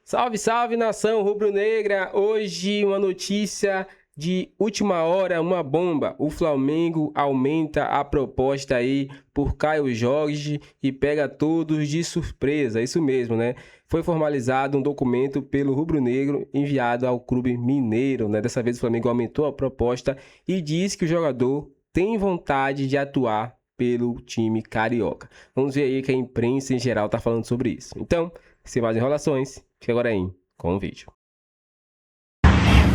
Salve, salve, nação rubro-negra! Hoje uma notícia de última hora, uma bomba. O Flamengo aumenta a proposta aí por Caio Jorge e pega todos de surpresa. Isso mesmo, né? Foi formalizado um documento pelo rubro-negro enviado ao clube mineiro, né? Dessa vez o Flamengo aumentou a proposta e diz que o jogador tem vontade de atuar pelo time carioca. Vamos ver aí que a imprensa em geral está falando sobre isso. Então, sem mais enrolações, fica agora aí com o vídeo.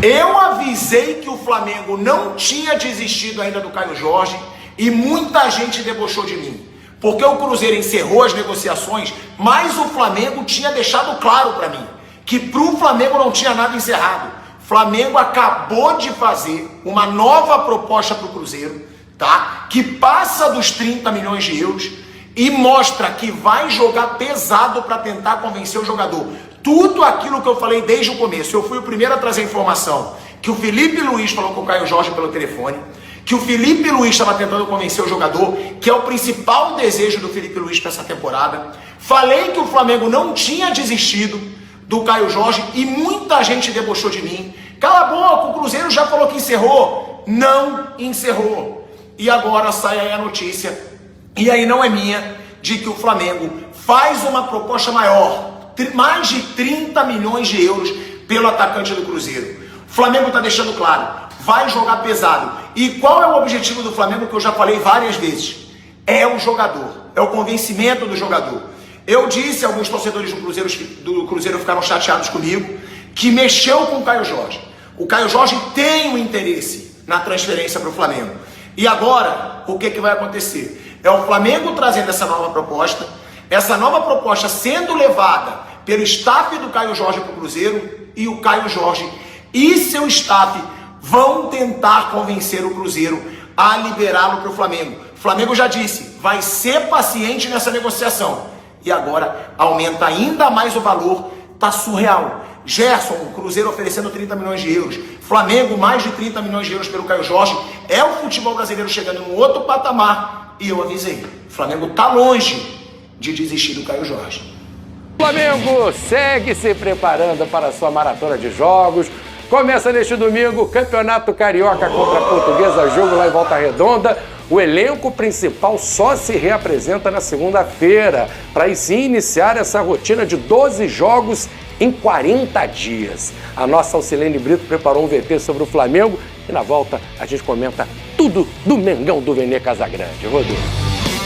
Eu avisei que o Flamengo não tinha desistido ainda do Caio Jorge e muita gente debochou de mim. Porque o Cruzeiro encerrou as negociações, mas o Flamengo tinha deixado claro para mim que pro Flamengo não tinha nada encerrado. O Flamengo acabou de fazer uma nova proposta pro Cruzeiro, tá? Que passa dos 30 milhões de euros e mostra que vai jogar pesado para tentar convencer o jogador. Tudo aquilo que eu falei desde o começo. Eu fui o primeiro a trazer a informação que o Felipe Luiz falou com o Caio Jorge pelo telefone, que o Felipe Luiz estava tentando convencer o jogador, que é o principal desejo do Felipe Luiz para essa temporada. Falei que o Flamengo não tinha desistido do Caio Jorge e muita gente debochou de mim. Cala a boca, o Cruzeiro já falou que encerrou. Não encerrou. E agora sai aí a notícia, e aí não é minha, de que o Flamengo faz uma proposta maior, mais de 30 milhões de euros pelo atacante do Cruzeiro. O Flamengo está deixando claro, vai jogar pesado. E qual é o objetivo do Flamengo, que eu já falei várias vezes? É o jogador, é o convencimento do jogador. Eu disse a alguns torcedores do Cruzeiro ficaram chateados comigo, que mexeu com o Caio Jorge. O Caio Jorge tem um interesse na transferência para o Flamengo. E agora, o que vai acontecer? É o Flamengo trazendo essa nova proposta sendo levada pelo staff do Caio Jorge para o Cruzeiro, e o Caio Jorge e seu staff vão tentar convencer o Cruzeiro a liberá-lo para o Flamengo. O Flamengo já disse, vai ser paciente nessa negociação. E agora aumenta ainda mais o valor, tá surreal. Gerson, o Cruzeiro oferecendo 30 milhões de euros. Flamengo, mais de 30 milhões de euros pelo Caio Jorge. É o futebol brasileiro chegando em um outro patamar. E eu avisei, o Flamengo tá longe de desistir do Caio Jorge. O Flamengo segue se preparando para a sua maratona de jogos. Começa neste domingo o Campeonato Carioca contra a Portuguesa, jogo lá em Volta Redonda. O elenco principal só se reapresenta na segunda-feira, para aí sim iniciar essa rotina de 12 jogos em 40 dias. A nossa Alcilene Brito preparou um VT sobre o Flamengo e na volta a gente comenta tudo do Mengão do Vene Casagrande. Rodrigo.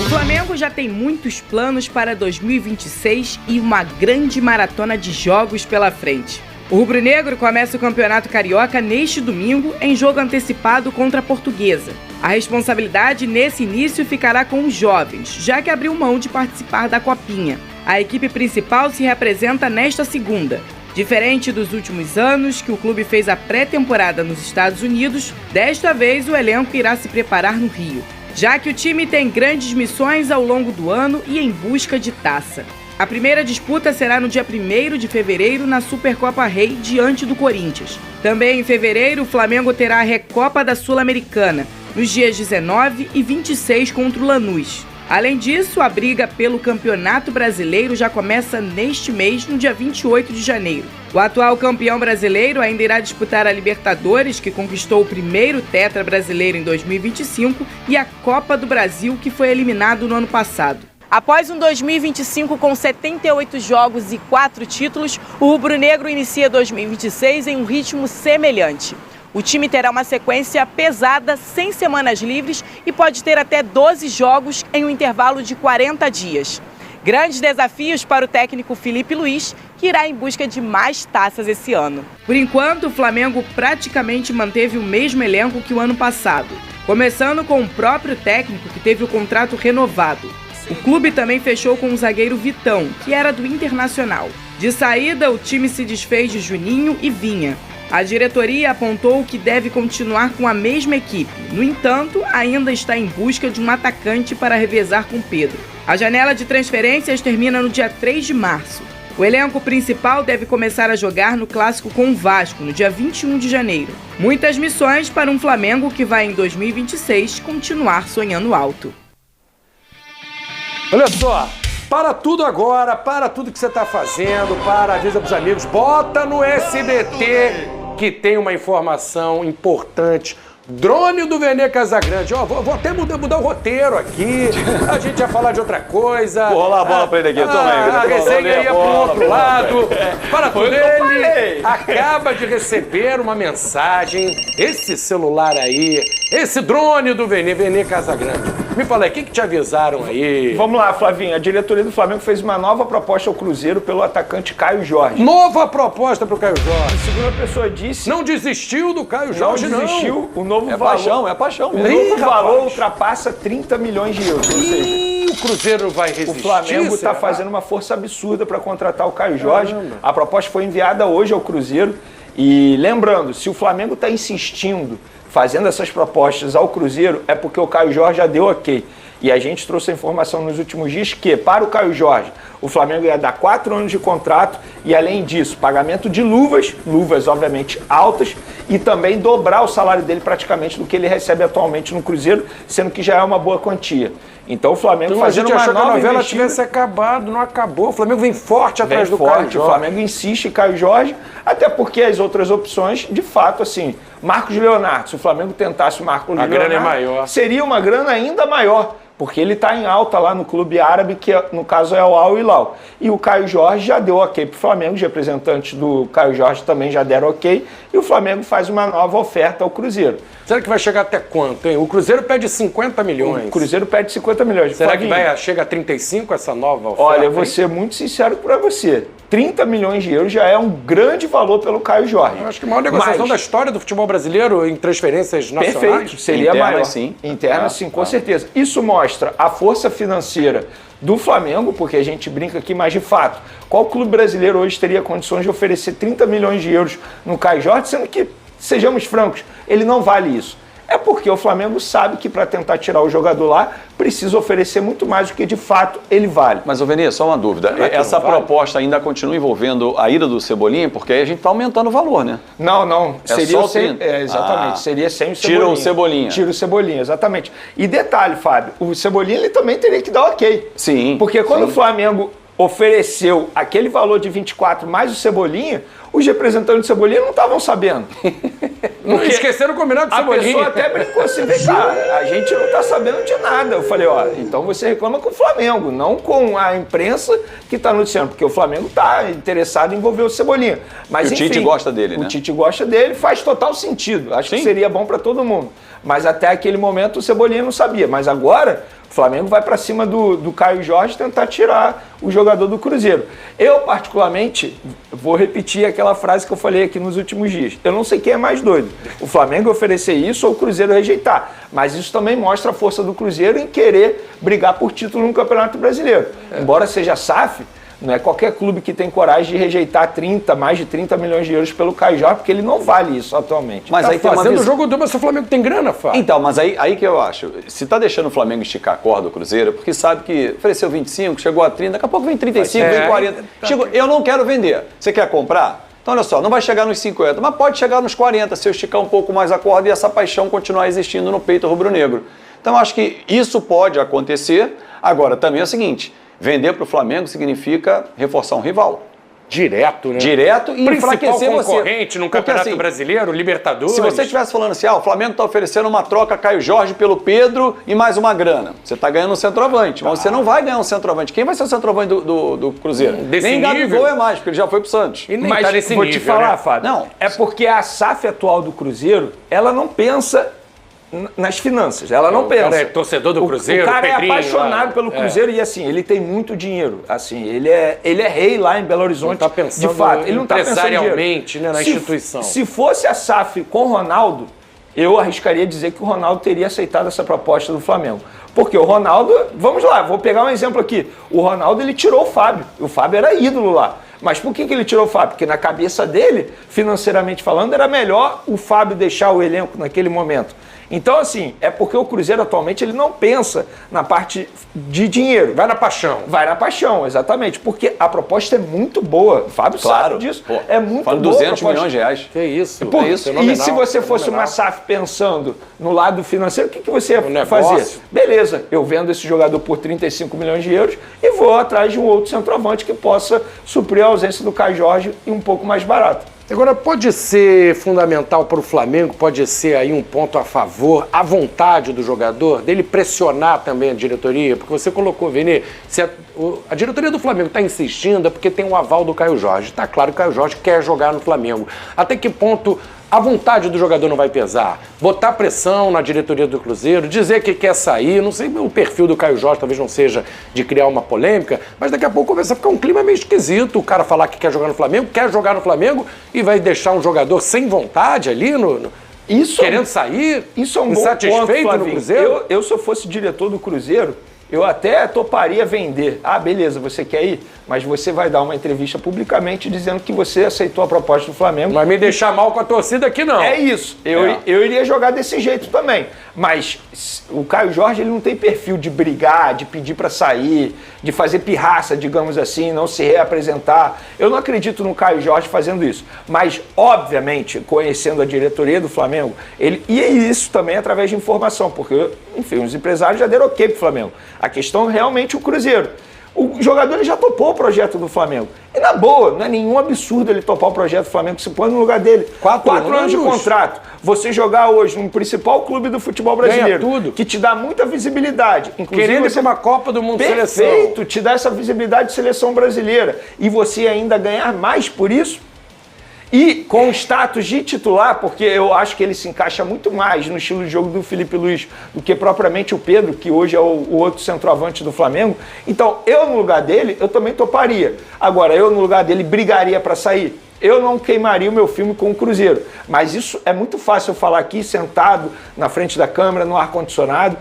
O Flamengo já tem muitos planos para 2026 e uma grande maratona de jogos pela frente. O rubro-negro começa o Campeonato Carioca neste domingo em jogo antecipado contra a Portuguesa. A responsabilidade nesse início ficará com os jovens, já que abriu mão de participar da Copinha. A equipe principal se representa nesta segunda. Diferente dos últimos anos, que o clube fez a pré-temporada nos Estados Unidos, desta vez o elenco irá se preparar no Rio, já que o time tem grandes missões ao longo do ano e em busca de taça. A primeira disputa será no dia 1º de fevereiro na Supercopa Rei, diante do Corinthians. Também em fevereiro, o Flamengo terá a Recopa da Sul-Americana, nos dias 19 e 26 contra o Lanús. Além disso, a briga pelo Campeonato Brasileiro já começa neste mês, no dia 28 de janeiro. O atual campeão brasileiro ainda irá disputar a Libertadores, que conquistou o primeiro tetra brasileiro em 2025, e a Copa do Brasil, que foi eliminado no ano passado. Após um 2025 com 78 jogos e 4 títulos, o rubro-negro inicia 2026 em um ritmo semelhante. O time terá uma sequência pesada, sem semanas livres, e pode ter até 12 jogos em um intervalo de 40 dias. Grandes desafios para o técnico Felipe Luiz, que irá em busca de mais taças esse ano. Por enquanto, o Flamengo praticamente manteve o mesmo elenco que o ano passado, começando com o próprio técnico, que teve o contrato renovado. O clube também fechou com o zagueiro Vitão, que era do Internacional. De saída, o time se desfez de Juninho e Vinha. A diretoria apontou que deve continuar com a mesma equipe. No entanto, ainda está em busca de um atacante para revezar com Pedro. A janela de transferências termina no dia 3 de março. O elenco principal deve começar a jogar no clássico com o Vasco, no dia 21 de janeiro. Muitas missões para um Flamengo que vai, em 2026, continuar sonhando alto. Olha só, Para tudo agora, para tudo que você está fazendo, avisa pros amigos, bota no SBT que tem uma informação importante. Drone do Vene Casagrande. Ó, vou até mudar o roteiro aqui. A gente ia falar de outra coisa. Vou rolar a bola pra ele aqui. A resenha ia pro outro lado. Para tudo, ele acaba de receber uma mensagem. Esse celular aí, esse drone do Vene Casagrande. Me fala aí, o que te avisaram aí? Vamos lá, Flavinho. A diretoria do Flamengo fez uma nova proposta ao Cruzeiro pelo atacante Caio Jorge. Nova proposta pro Caio Jorge. A segunda pessoa disse... Não desistiu do Caio Jorge, não. Desistiu. O novo É valor... paixão. O novo valor ultrapassa 30 milhões de euros. Ou seja, O Cruzeiro vai resistir. o Flamengo está fazendo uma força absurda para contratar o Caio Jorge. A proposta foi enviada hoje ao Cruzeiro. E lembrando, se o Flamengo está insistindo, fazendo essas propostas ao Cruzeiro, é porque o Caio Jorge já deu ok. E a gente trouxe a informação nos últimos dias que, para o Caio Jorge, o Flamengo ia dar 4 anos de contrato e, além disso, pagamento de luvas obviamente altas, e também dobrar o salário dele praticamente do que ele recebe atualmente no Cruzeiro, sendo que já é uma boa quantia. Então o Flamengo fazendo uma nova que a novela investida... tivesse acabado, não acabou. O Flamengo vem forte atrás do Caio Jorge. O Flamengo insiste em Caio Jorge, até porque as outras opções, de fato, assim, Marcos Leonardo, se o Flamengo tentasse o Marcos Leonardo, grana é maior. Seria uma grana ainda maior, porque ele está em alta lá no clube árabe, que no caso é o Al Hilal. E o Caio Jorge já deu ok para o Flamengo, os representantes do Caio Jorge também já deram ok, e o Flamengo faz uma nova oferta ao Cruzeiro. Será que vai chegar até quanto, hein? O Cruzeiro pede 50 milhões. O Cruzeiro pede 50 milhões. Será que chega a 35 essa nova oferta? Olha, eu vou ser muito sincero para você. 30 milhões de euros já é um grande valor pelo Caio Jorge. Eu acho que a maior negociação da história do futebol brasileiro em transferências nacionais. Perfeito, seria Interna, maior. sim. Interna, sim, com certeza. Isso mostra a força financeira do Flamengo, porque a gente brinca aqui, mas de fato, qual clube brasileiro hoje teria condições de oferecer 30 milhões de euros no Caio Jorge, sendo que, sejamos francos, ele não vale isso. É porque o Flamengo sabe que para tentar tirar o jogador lá, precisa oferecer muito mais do que de fato ele vale. Mas, Vene, só uma dúvida. Essa proposta ainda continua envolvendo a ida do Cebolinha, porque aí a gente está aumentando o valor, né? Não. É seria só o sem, 30. exatamente. Seria sem o Cebolinha. Tira o Cebolinha. Tira o Cebolinha, exatamente. E detalhe, Fábio, o Cebolinha ele também teria que dar ok. Sim. Porque quando o Flamengo ofereceu aquele valor de 24 mais o Cebolinha, os representantes do Cebolinha não estavam sabendo. Não esqueceram de combinar com o Cebolinha. A pessoa até brincou assim, vem cá, a gente não está sabendo de nada. Eu falei, ó, então você reclama com o Flamengo, não com a imprensa que está noticiando, porque o Flamengo está interessado em envolver o Cebolinha. Mas, e o Tite gosta dele, né? O Tite gosta dele, faz total sentido. Acho que seria bom para todo mundo. Mas até aquele momento o Cebolinha não sabia. Mas agora o Flamengo vai para cima do Caio Jorge tentar tirar o jogador do Cruzeiro. Eu, particularmente, vou repetir aquela frase que eu falei aqui nos últimos dias. Eu não sei quem é mais doido. O Flamengo oferecer isso ou o Cruzeiro rejeitar. Mas isso também mostra a força do Cruzeiro em querer brigar por título no Campeonato Brasileiro. Embora seja SAF, não é qualquer clube que tem coragem de rejeitar mais de 30 milhões de euros pelo Caio Jorge, porque ele não vale isso atualmente. Mas aí tem fazendo o jogo do... Mas o Flamengo tem grana, Fábio. Então, mas aí que eu acho. Se tá deixando o Flamengo esticar a corda do Cruzeiro, porque sabe que ofereceu 25, chegou a 30, daqui a pouco vem 35, vem 40. Eu não quero vender. Você quer comprar? Então, olha só, não vai chegar nos 50, mas pode chegar nos 40 se eu esticar um pouco mais a corda e essa paixão continuar existindo no peito rubro-negro. Então, acho que isso pode acontecer. Agora, também é o seguinte... Vender para o Flamengo significa reforçar um rival. Direto, né? Direto e enfraquecer você. Concorrente no Campeonato Brasileiro, Libertadores. Se você estivesse falando assim, o Flamengo está oferecendo uma troca Caio Jorge pelo Pedro e mais uma grana. Você está ganhando um centroavante, mas você não vai ganhar um centroavante. Quem vai ser o centroavante do Cruzeiro? Nem Gabigol é mais, porque ele já foi pro Santos. E nem mas tá nesse vou nível, te falar, né? Fábio, Não. é porque a SAF atual do Cruzeiro, ela não pensa nas finanças, ela não pensa. O cara é torcedor do Cruzeiro, o cara Pedrinho, é apaixonado pelo Cruzeiro e assim, ele tem muito dinheiro. Assim, ele é rei lá em Belo Horizonte. Não tá pensando de fato, ele não tá pensando empresarialmente, né, na instituição. Se fosse a SAF com o Ronaldo, eu arriscaria dizer que o Ronaldo teria aceitado essa proposta do Flamengo. Porque o Ronaldo, vamos lá, vou pegar um exemplo aqui. O Ronaldo, ele tirou o Fábio. O Fábio era ídolo lá. Mas por que ele tirou o Fábio? Porque na cabeça dele, financeiramente falando, era melhor o Fábio deixar o elenco naquele momento. Então, assim, é porque o Cruzeiro atualmente ele não pensa na parte de dinheiro. Vai na paixão. Vai na paixão, exatamente. Porque a proposta é muito boa. O Fábio sabe disso. Pô, é muito boa. 200 milhões de reais. Que isso. E se você fosse uma SAF pensando no lado financeiro, o que você ia fazer? Beleza, eu vendo esse jogador por 35 milhões de euros e vou atrás de um outro centroavante que possa suprir a ausência do Caio Jorge e um pouco mais barato. Agora, pode ser fundamental para o Flamengo, pode ser aí um ponto a favor, a vontade do jogador, dele pressionar também a diretoria, porque você colocou, Vini, se a diretoria do Flamengo está insistindo é porque tem um aval do Caio Jorge. Está claro que o Caio Jorge quer jogar no Flamengo. Até que ponto a vontade do jogador não vai pesar? Botar pressão na diretoria do Cruzeiro, dizer que quer sair, não sei, o perfil do Caio Jorge talvez não seja de criar uma polêmica, mas daqui a pouco começa a ficar um clima meio esquisito, o cara falar que quer jogar no Flamengo e vai deixar um jogador sem vontade ali, querendo sair, isso é um insatisfeito bom ponto, no Cruzeiro? Eu, se eu fosse diretor do Cruzeiro, eu até toparia vender. Ah, beleza, você quer ir? Mas você vai dar uma entrevista publicamente dizendo que você aceitou a proposta do Flamengo. Mas me deixar mal com a torcida aqui não. É isso. Eu iria jogar desse jeito também. Mas o Caio Jorge ele não tem perfil de brigar, de pedir para sair, de fazer pirraça, digamos assim, não se reapresentar. Eu não acredito no Caio Jorge fazendo isso. Mas, obviamente, conhecendo a diretoria do Flamengo, e isso também através de informação, porque, enfim, os empresários já deram ok pro Flamengo. A questão é realmente o Cruzeiro. O jogador ele já topou o projeto do Flamengo. E na boa, não é nenhum absurdo ele topar o projeto do Flamengo, se põe no lugar dele. 4 anos de contrato. Você jogar hoje no principal clube do futebol brasileiro, tudo, que te dá muita visibilidade. Querendo ir para uma Copa do Mundo de seleção. Perfeito, te dá essa visibilidade de seleção brasileira. E você ainda ganhar mais por isso. E com o status de titular, porque eu acho que ele se encaixa muito mais no estilo de jogo do Felipe Luiz do que propriamente o Pedro, que hoje é o outro centroavante do Flamengo. Então, eu no lugar dele, eu também toparia. Agora, eu no lugar dele brigaria para sair. Eu não queimaria o meu filme com o Cruzeiro. Mas isso é muito fácil eu falar aqui, sentado na frente da câmera, no ar-condicionado.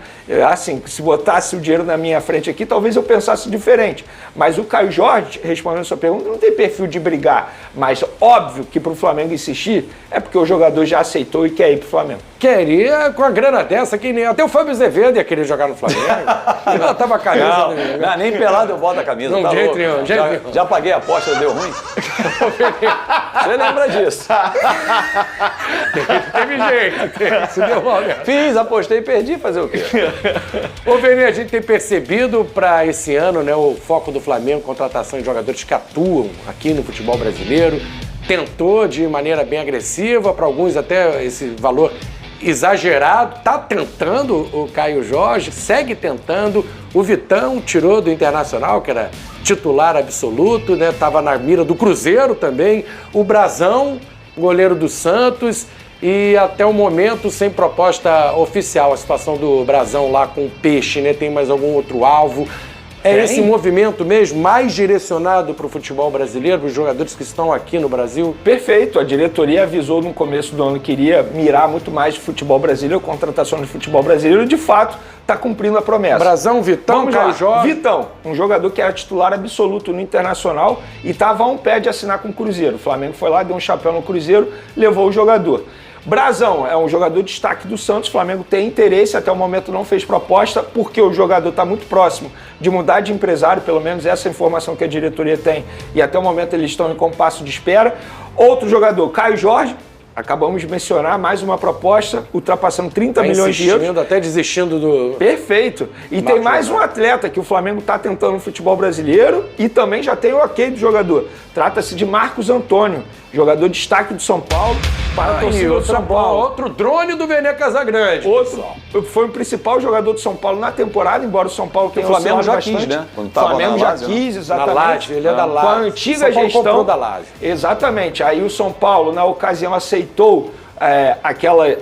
Assim, se botasse o dinheiro na minha frente aqui, talvez eu pensasse diferente. Mas o Caio Jorge, respondendo a sua pergunta, não tem perfil de brigar. Mas óbvio que para o Flamengo insistir, é porque o jogador já aceitou e quer ir para o Flamengo. Queria, com a grana dessa, que nem até o Fábio Azevedo ia querer jogar no Flamengo. Eu tava a camisa. Não, nem pelado eu boto a camisa. Não, tá jeito louco. nenhum. Já paguei a aposta, deu ruim. Você lembra disso? Teve jeito. Se deu mal mesmo. Fiz, apostei e perdi. Fazer o quê? Ô, Vene, a gente tem percebido para esse ano, né, o foco do Flamengo, contratação de jogadores que atuam aqui no futebol brasileiro. Tentou de maneira bem agressiva, para alguns até esse valor exagerado. Tá tentando o Caio Jorge, segue tentando. O Vitão tirou do Internacional, que era titular absoluto, né? Tava na mira do Cruzeiro também. O Brazão, goleiro do Santos. E até o momento, sem proposta oficial, a situação do Brazão lá com o Peixe, né? Tem mais algum outro alvo? É esse movimento mesmo, mais direcionado para o futebol brasileiro, para os jogadores que estão aqui no Brasil? Perfeito. A diretoria avisou no começo do ano que iria mirar muito mais de futebol brasileiro, contratação de futebol brasileiro, e de fato está cumprindo a promessa. Brazão, Vitão, Caio Jorge. Vitão, um jogador que era titular absoluto no Internacional e estava a um pé de assinar com o Cruzeiro. O Flamengo foi lá, deu um chapéu no Cruzeiro, levou o jogador. Brazão é um jogador de destaque do Santos, o Flamengo tem interesse, até o momento não fez proposta, porque o jogador está muito próximo de mudar de empresário, pelo menos essa é a informação que a diretoria tem, e até o momento eles estão em compasso de espera. Outro jogador, Caio Jorge, acabamos de mencionar, mais uma proposta, ultrapassando 30 milhões de euros. Até desistindo do... Perfeito. E tem mais um atleta que o Flamengo está tentando no futebol brasileiro e também já tem o ok do jogador. Trata-se de Marcos Antônio, jogador de destaque do São Paulo, para a torcida do São Paulo. Outro drone do Vene Casagrande. Foi o principal jogador do São Paulo na temporada, embora o São Paulo tenha Flamengo já bastante. Quis, né? O Flamengo já quis, exatamente. Na Laje, ele é da Laje. Com a antiga gestão da Laje. Exatamente. Aí o São Paulo, na ocasião, aceitou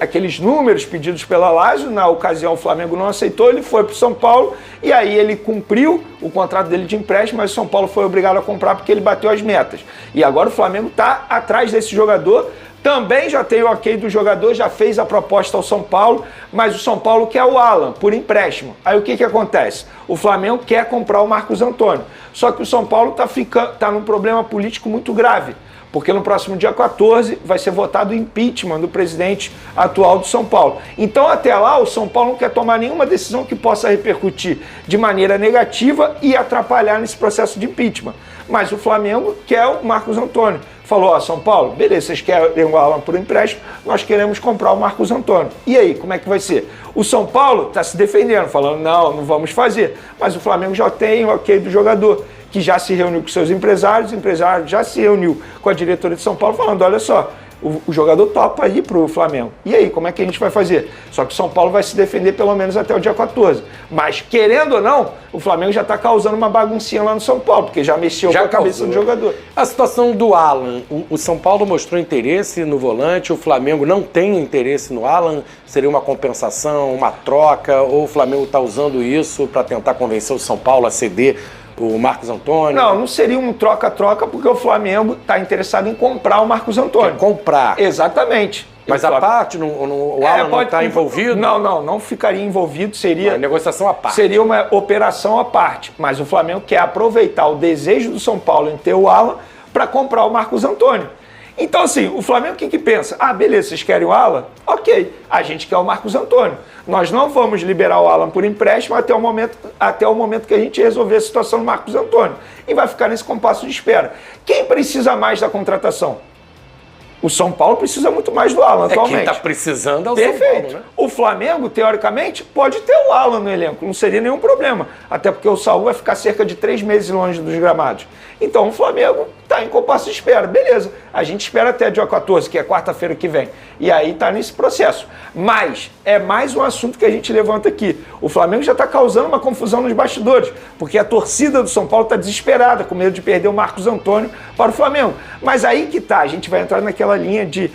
aqueles números pedidos pela Lazio. Na ocasião o Flamengo não aceitou, ele foi para o São Paulo e aí ele cumpriu o contrato dele de empréstimo, mas o São Paulo foi obrigado a comprar porque ele bateu as metas. E agora o Flamengo está atrás desse jogador, também já tem o ok do jogador, já fez a proposta ao São Paulo, mas o São Paulo quer o Alan por empréstimo. Aí o que acontece? O Flamengo quer comprar o Marcos Antônio, só que o São Paulo está num problema político muito grave, Porque no próximo dia 14 vai ser votado o impeachment do presidente atual do São Paulo. Então, até lá, o São Paulo não quer tomar nenhuma decisão que possa repercutir de maneira negativa e atrapalhar nesse processo de impeachment. Mas o Flamengo quer o Marcos Antônio. Falou, ó, São Paulo, beleza, vocês querem o Alan por empréstimo, nós queremos comprar o Marcos Antônio. E aí, como é que vai ser? O São Paulo está se defendendo, falando, não vamos fazer. Mas o Flamengo já tem o ok do jogador, que já se reuniu com seus empresários, o empresário já se reuniu com a diretoria de São Paulo, falando, olha só, o jogador topa ir para o Flamengo. E aí, como é que a gente vai fazer? Só que o São Paulo vai se defender pelo menos até o dia 14. Mas, querendo ou não, o Flamengo já está causando uma baguncinha lá no São Paulo, porque já mexeu com a cabeça do jogador. A situação do Alan, o São Paulo mostrou interesse no volante, o Flamengo não tem interesse no Alan, seria uma compensação, uma troca, ou o Flamengo está usando isso para tentar convencer o São Paulo a ceder o Marcos Antônio? Não seria um troca-troca, porque o Flamengo está interessado em comprar o Marcos Antônio. Quer comprar. Exatamente. Mas a parte, o Alan não está envolvido? Não ficaria envolvido, seria... Uma negociação à parte. Seria uma operação à parte, mas o Flamengo quer aproveitar o desejo do São Paulo em ter o Alan para comprar o Marcos Antônio. Então, assim, o Flamengo o que pensa? Ah, beleza, vocês querem o Alan? Ok, a gente quer o Marcos Antônio. Nós não vamos liberar o Alan por empréstimo até o momento que a gente resolver a situação do Marcos Antônio. E vai ficar nesse compasso de espera. Quem precisa mais da contratação? O São Paulo precisa muito mais do Alan atualmente. Quem está precisando é o Perfeito. São Paulo, né? O Flamengo, teoricamente, pode ter o Alan no elenco, não seria nenhum problema. Até porque o Saúl vai ficar cerca de 3 meses longe dos gramados. Então o Flamengo está em compasso de espera. Beleza, a gente espera até dia 14, que é quarta-feira que vem. E aí está nesse processo. Mas é mais um assunto que a gente levanta aqui. O Flamengo já está causando uma confusão nos bastidores, porque a torcida do São Paulo está desesperada, com medo de perder o Marcos Antônio para o Flamengo. Mas aí que tá, a gente vai entrar naquela linha de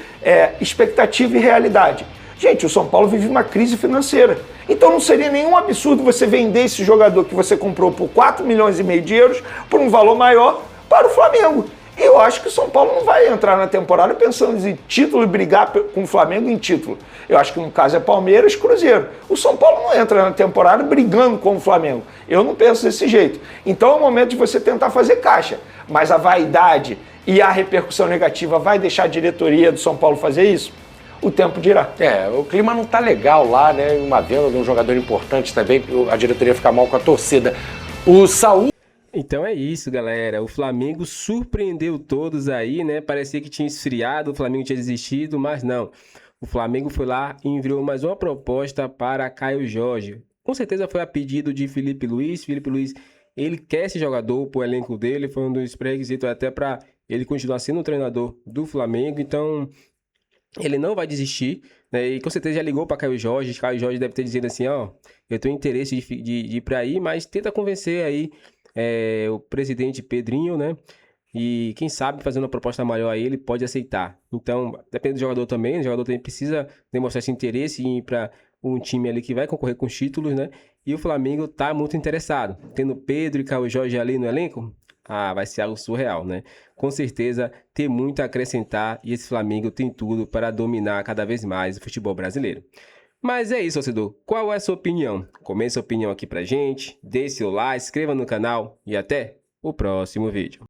expectativa e realidade. Gente, o São Paulo vive uma crise financeira. Então não seria nenhum absurdo você vender esse jogador que você comprou por 4,5 milhões de euros por um valor maior para o Flamengo. Eu acho que o São Paulo não vai entrar na temporada pensando em título e brigar com o Flamengo em título. Eu acho que no caso é Palmeiras e Cruzeiro. O São Paulo não entra na temporada brigando com o Flamengo. Eu não penso desse jeito. Então é o momento de você tentar fazer caixa. Mas a vaidade e a repercussão negativa vai deixar a diretoria do São Paulo fazer isso? O tempo dirá. O clima não tá legal lá, né? Uma venda de um jogador importante também, a diretoria fica mal com a torcida. O Saúl... Então é isso, galera. O Flamengo surpreendeu todos aí, né? Parecia que tinha esfriado, o Flamengo tinha desistido, mas não. O Flamengo foi lá e enviou mais uma proposta para Caio Jorge. Com certeza foi a pedido de Felipe Luiz. Felipe Luiz, ele quer esse jogador pro elenco dele, foi um dos pré-requisitos até para ele continuar sendo o treinador do Flamengo. Então, ele não vai desistir, né? E com certeza já ligou para Caio Jorge. Caio Jorge deve ter dizendo assim, ó, eu tenho interesse de ir para aí, mas tenta convencer aí o presidente Pedrinho, né? E quem sabe fazendo uma proposta maior aí, ele pode aceitar. Então, depende do jogador também. O jogador também precisa demonstrar esse interesse em ir para um time ali que vai concorrer com os títulos, né? E o Flamengo tá muito interessado. Tendo Pedro e Caio Jorge ali no elenco, vai ser algo surreal, né? Com certeza tem muito a acrescentar e esse Flamengo tem tudo para dominar cada vez mais o futebol brasileiro. Mas é isso, torcedor. Qual é a sua opinião? Comente sua opinião aqui pra gente, deixe seu like, se inscreva no canal e até o próximo vídeo.